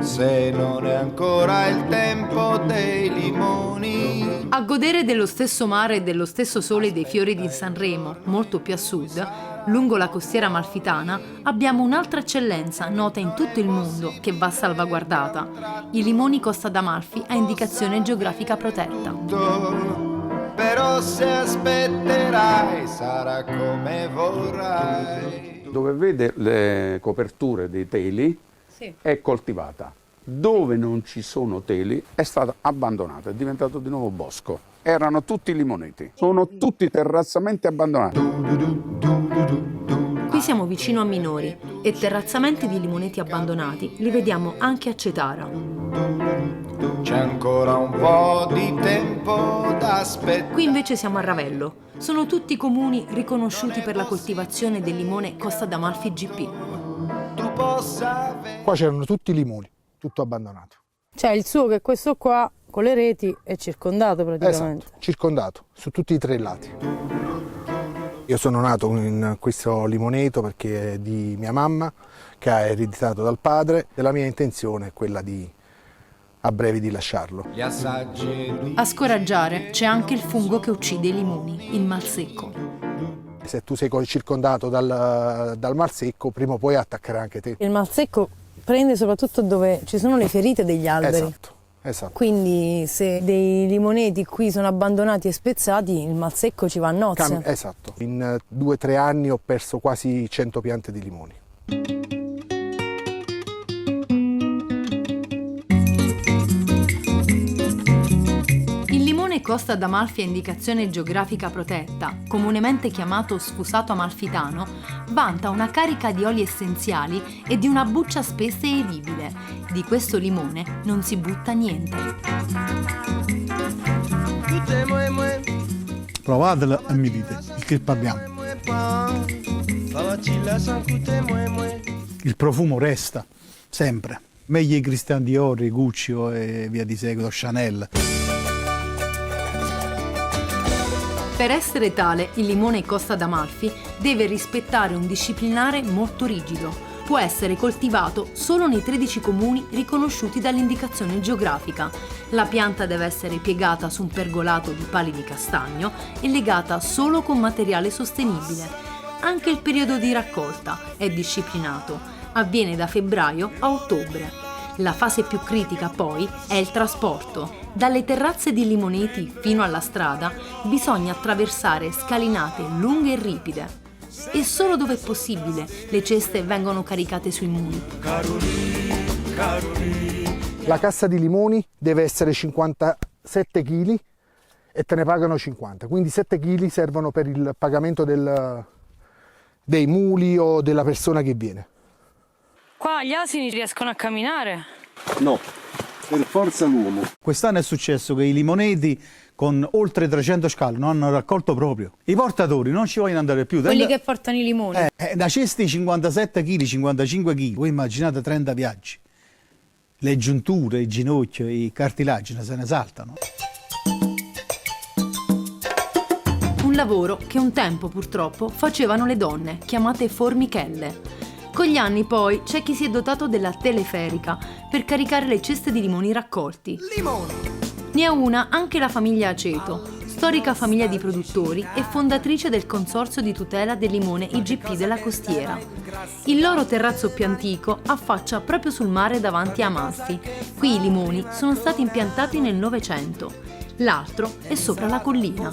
Se non è ancora il tempo dei limoni. A godere dello stesso mare e dello stesso sole dei fiori di Sanremo, molto più a sud, lungo la costiera amalfitana, abbiamo un'altra eccellenza nota in tutto il mondo che va salvaguardata. I limoni Costa d'Amalfi a indicazione geografica protetta. Però se aspetterai sarà come vorrai. Dove vede le coperture dei teli è coltivata. Dove non ci sono teli è stata abbandonata, è diventato di nuovo bosco. Erano tutti limoneti, sono tutti terrazzamenti abbandonati. Qui siamo vicino a Minori e terrazzamenti di limoneti abbandonati li vediamo anche a Cetara. C'è ancora un po' di tempo da aspettare. Qui invece siamo a Ravello. Sono tutti comuni riconosciuti per la coltivazione del limone Costa d'Amalfi GP. Qua c'erano tutti i limoni, tutto abbandonato. Cioè il suo, che è questo qua, con le reti, è circondato praticamente. Esatto, circondato, su tutti i tre lati. Io sono nato in questo limoneto perché è di mia mamma, che ha ereditato dal padre, e la mia intenzione è quella di, a breve, di lasciarlo. A scoraggiare c'è anche il fungo che uccide i limoni, il malsecco. Se tu sei circondato dal malsecco, prima o poi attaccherà anche te. Il malsecco prende soprattutto dove ci sono le ferite degli alberi. Esatto. Quindi se dei limoneti qui sono abbandonati e spezzati, il malsecco ci va a nozze. Esatto. In 2 o 3 anni ho perso quasi 100 piante di limoni. Il limone Costa d'Amalfi a indicazione geografica protetta, comunemente chiamato sfusato amalfitano, vanta una carica di oli essenziali e di una buccia spessa e edibile. Di questo limone non si butta niente. Provatelo e mi dite di che parliamo. Il profumo resta, sempre. Meglio i Christian Dior, i Gucci e via di seguito, Chanel. Per essere tale, il limone Costa d'Amalfi deve rispettare un disciplinare molto rigido. Può essere coltivato solo nei 13 comuni riconosciuti dall'indicazione geografica. La pianta deve essere piegata su un pergolato di pali di castagno e legata solo con materiale sostenibile. Anche il periodo di raccolta è disciplinato. Avviene da febbraio a ottobre. La fase più critica poi è il trasporto. Dalle terrazze di limoneti fino alla strada bisogna attraversare scalinate lunghe e ripide. E solo dove è possibile le ceste vengono caricate sui muli. La cassa di limoni deve essere 57 kg e te ne pagano 50. Quindi 7 kg servono per il pagamento dei muli o della persona che viene. Qua gli asini riescono a camminare? No, per forza l'uomo. Quest'anno è successo che i limoneti con oltre 300 scale non hanno raccolto proprio. I portatori non ci vogliono andare più. Quelli che portano i limoni? Da cesti 57 kg, 55 kg. Voi immaginate 30 viaggi. Le giunture, i ginocchio, i cartilagini se ne saltano. Un lavoro che un tempo purtroppo facevano le donne, chiamate formichelle. Con gli anni poi c'è chi si è dotato della teleferica per caricare le ceste di limoni raccolti. Ne ha una anche la famiglia Aceto, storica famiglia di produttori e fondatrice del consorzio di tutela del limone IGP della costiera. Il loro terrazzo più antico affaccia proprio sul mare davanti a Amalfi. Qui i limoni sono stati impiantati nel Novecento. L'altro è sopra la collina.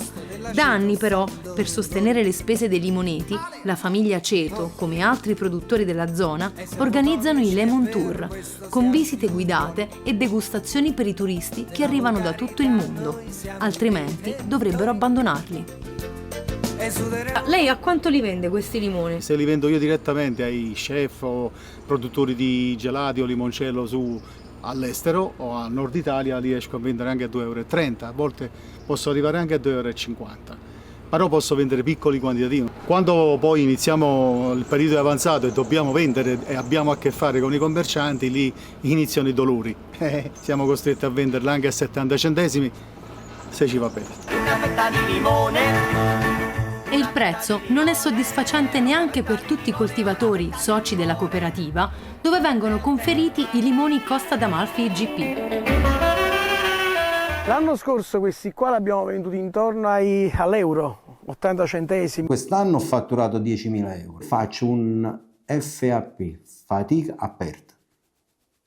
Da anni però, per sostenere le spese dei limoneti, la famiglia Aceto, come altri produttori della zona, organizzano i Lemon Tour, con visite guidate e degustazioni per i turisti che arrivano da tutto il mondo. Altrimenti dovrebbero abbandonarli. Lei a quanto li vende questi limoni? Se li vendo io direttamente ai chef o produttori di gelati o limoncello all'estero o al nord Italia, li riesco a vendere anche a 2,30 €, a volte posso arrivare anche a 2,50 €, però posso vendere piccoli quantitativi. Quando poi iniziamo il periodo avanzato e dobbiamo vendere e abbiamo a che fare con i commercianti, lì iniziano i dolori. Siamo costretti a venderla anche a 70 centesimi se ci va bene. Una fetta di limone E il prezzo non è soddisfacente neanche per tutti i coltivatori soci della cooperativa, dove vengono conferiti i limoni Costa d'Amalfi IGP. L'anno scorso questi qua li abbiamo venduti intorno all'euro, 80 centesimi. Quest'anno ho fatturato 10.000 euro. Faccio un FAP, fatica aperta.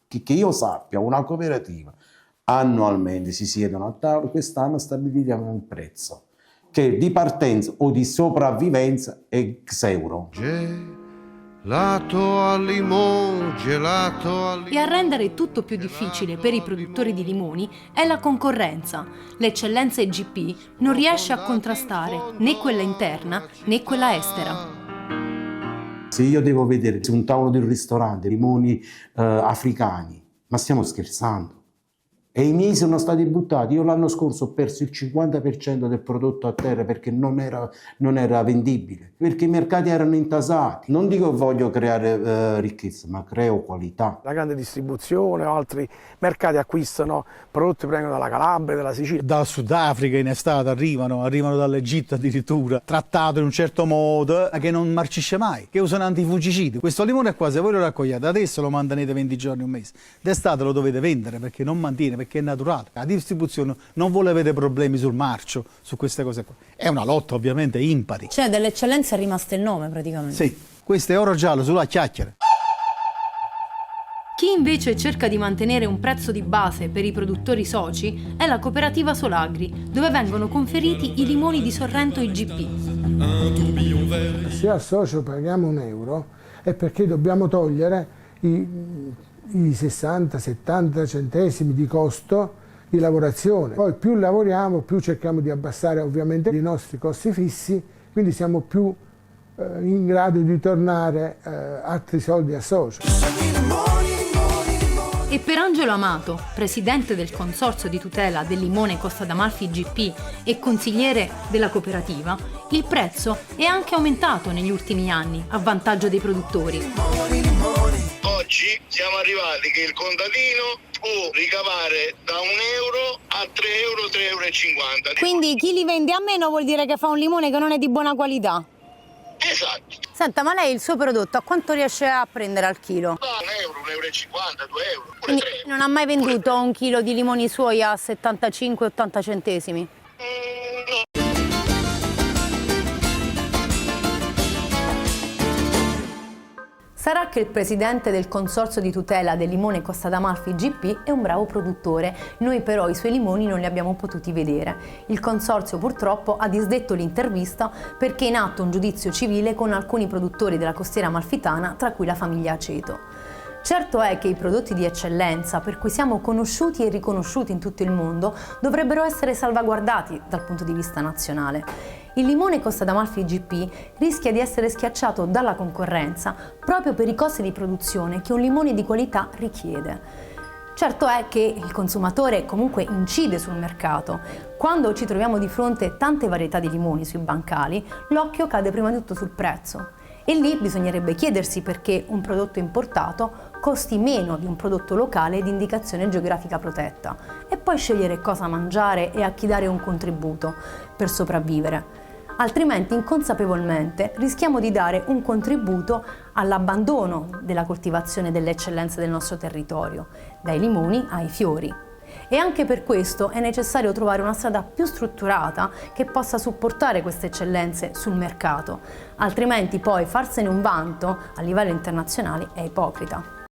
Che io sappia, una cooperativa annualmente si siedono a tavola, quest'anno stabiliamo un prezzo che di partenza o di sopravvivenza è €6. Gelato al limone, gelato al E a rendere tutto più difficile per i produttori di limoni è la concorrenza. L'eccellenza IGP non riesce a contrastare né quella interna né quella estera. Se io devo vedere su un tavolo del ristorante limoni africani, ma stiamo scherzando? E i miei sono stati buttati. Io l'anno scorso ho perso il 50% del prodotto a terra perché non era vendibile, perché i mercati erano intasati. Non dico che voglio creare ricchezza, ma creo qualità. La grande distribuzione o altri mercati acquistano prodotti che vengono dalla Calabria, dalla Sicilia. Dal Sudafrica in estate arrivano dall'Egitto addirittura, trattato in un certo modo che non marcisce mai, che usano antifungicidi. Questo limone qua, se voi lo raccogliete adesso lo mantenete 20 giorni, un mese. D'estate lo dovete vendere perché non mantiene, perché è naturale. La distribuzione non vuole avere problemi sul marcio, su queste cose qua. È una lotta ovviamente impari. Cioè dell'eccellenza è rimasto il nome praticamente. Sì, questo è oro giallo sulla chiacchiere. Chi invece cerca di mantenere un prezzo di base per i produttori soci è la cooperativa Solagri, dove vengono conferiti i limoni di Sorrento IGP. Se al socio paghiamo €1 è perché dobbiamo togliere i 60-70 centesimi di costo di lavorazione. Poi più lavoriamo, più cerchiamo di abbassare ovviamente i nostri costi fissi, quindi siamo più in grado di tornare altri soldi a socio. E per Angelo Amato, presidente del consorzio di tutela del limone Costa d'Amalfi IGP e consigliere della cooperativa, il prezzo è anche aumentato negli ultimi anni a vantaggio dei produttori. Oggi siamo arrivati che il contadino può ricavare da €1 a €3, €3,50 €. Quindi chi li vende a meno vuol dire che fa un limone che non è di buona qualità? Esatto. Senta, ma lei il suo prodotto a quanto riesce a prendere al chilo? Da €1, €1,50, €2, pure Quindi 3. non ha mai venduto un chilo di limoni suoi a 75-80 centesimi? Sarà che il presidente del consorzio di tutela del limone Costa d'Amalfi IGP è un bravo produttore, noi però i suoi limoni non li abbiamo potuti vedere. Il consorzio purtroppo ha disdetto l'intervista perché è in atto un giudizio civile con alcuni produttori della costiera amalfitana, tra cui la famiglia Aceto. Certo è che i prodotti di eccellenza, per cui siamo conosciuti e riconosciuti in tutto il mondo, dovrebbero essere salvaguardati dal punto di vista nazionale. Il limone Costa d'Amalfi IGP rischia di essere schiacciato dalla concorrenza proprio per i costi di produzione che un limone di qualità richiede. Certo è che il consumatore comunque incide sul mercato. Quando ci troviamo di fronte a tante varietà di limoni sui bancali, l'occhio cade prima di tutto sul prezzo. E lì bisognerebbe chiedersi perché un prodotto importato costi meno di un prodotto locale di indicazione geografica protetta e poi scegliere cosa mangiare e a chi dare un contributo per sopravvivere. Altrimenti inconsapevolmente rischiamo di dare un contributo all'abbandono della coltivazione delle eccellenze del nostro territorio, dai limoni ai fiori. E anche per questo è necessario trovare una strada più strutturata che possa supportare queste eccellenze sul mercato, altrimenti poi farsene un vanto a livello internazionale è ipocrita.